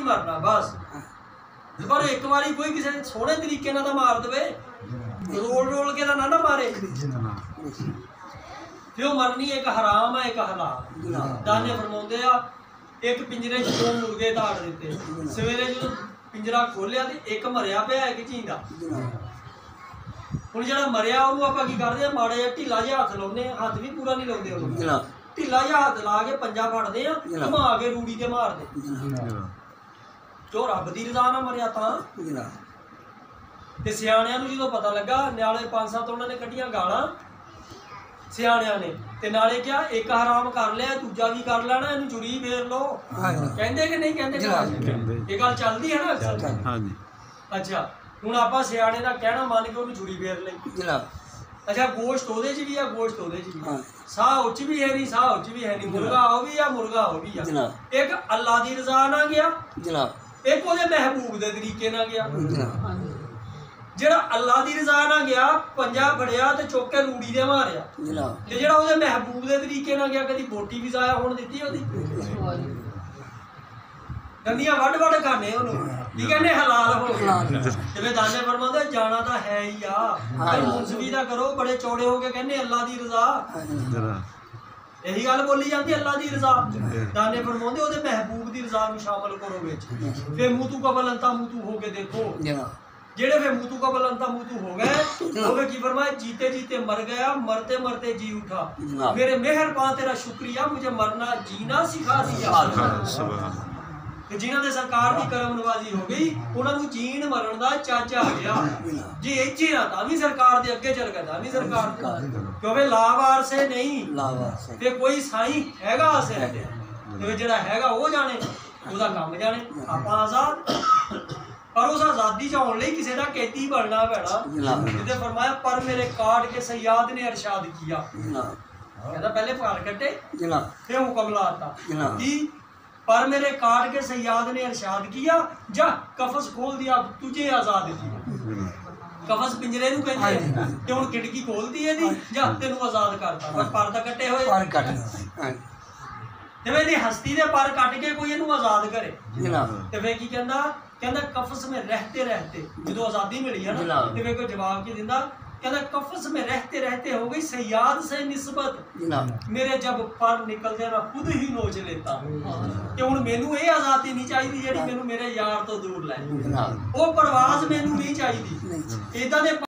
मरना बस। पर एक बारी कोई किसी सोहने तरीके ना मार दे, रोल रोल के ना मारे, फिर मरनी एक हराम है एक हलाल। दाने फरमाते आ एक पिंजरे च 2 मुर्गे धाड़ दिते, सवेरे जो पिंजरा खोलिया तो एक मरिया पे एक झींदा। हुण जिहड़ा मरिया उहनूं आपां की करदे आ, माड़ा जिहा ढिला जिहा हत्थ लाउंदे, हत्थ भी पूरा नहीं लाउंदे उहनूं, ढिला जिहा हत्थ ला के पंजा फड़दे आ, घुमा के रूड़ी ते मारदे। जो रब दी रज़ा नाल मरिया तां ते सियाणियां नूं जदों पता लगा, नाले 5-7 उन्हां ने कड्ढियां गालां सियाणियां ने, ते नाले क्या एक हराम कर लिया दूजा भी कर लेना, इहनूं जुड़ी फेर लो। कहंदे कि नहीं कहंदे? ये गल चलदी है ना अक्सर। अच्छा हुण आपां सियाणे दा कहना मन के उहनूं जुड़ी फेर लई। अच्छा गोश्त ओहदे च भी है, गोश्त ओहदे च भी है, साह उच भी है नहीं, साह उच भी है नहीं, मुर्गा हो भी है, मुर्गा हो भी है। एक अल्लाह दी रज़ा ना गया, एक ओहदे महबूब दे तरीके ना गया। जेड़ा अल्लाह दी रज़ा ना गया, पंजा फड़िया ते चुक के रूड़ी दे मारिया, ते जेड़ा ओहदे महबूब दे तरीके ना गया, कदी बोटी भी जाया होण दित्ती ओहदी, गंदियां वड खाने ओनूं की कहने हलाल हो। जिवें दाने फरमांदे जाना तो है ही आ, पर मुंसफी दा करो, बड़े चौड़े हो के कहने अल्लाह दी रज़ा, यही गल बोली जाती अल्लाह दी रज़ा। दाने फरमांदे ओहदे महबूब दी रज़ा नूं शामिल करो विच, फिर मूतू कबल अंता मूतू हो के देखो। जेड़े फिर मूतू कबल अंता मूतू हो गए, वो की फरमाया जीते जीते मर गया, मरते मरते जी उठा, मेरे मेहरबान तेरा शुक्रिया मुझे मरना जीना सिखा दिया। जिन्होंने सरकार की करम नवाजी हो गई, उन्होंने जीण मरण का चज आ गया जी, इच्छे ना तां भी सरकार दे अगे चल गया, तां भी सरकार क्योंकि लावार से नहीं ते कोई साई हैगा असे ते जेड़ा हैगा वो जाने, उसका काम जाने। आपां आजाद, पर उस आज़ादी च आउण लई किसी का कैदी बनना पैना। जिहदे फरमाया पर मेरे काट के सयाद ने इरशाद किया, कहता पहले पार कटे फिर हुक्म लाता कि पर मेरे काट के सयाद ने इरशाद किया, जा कफस खोल दिया तुझे आजाद किया। कफस पिंजरे नूं कहंदे ते हुण खिड़की खोलदी है दी, जा तेनूं आजाद करता, पर पर तां कट्टे होए ते वे दी हस्ती दे पर कट के कोई इहनूं आजाद करे ते वे की कहंदा, कहंदा कफस में रहते रहते जो आज़ादी मिली है ना, ते वे कोई जवाब की दिंदा, कहंदा कफस में रहते रहते हो गई सयाद से निस्बत, मेरे जब पर निकलदे मैं खुद ही नोच लेता कि हुण मैनू ये आज़ादी नहीं चाहिए जिहड़ी मैनू मेरे यार तो दूर लै, वो परवाज मैनू नहीं चाहिए। इदां दे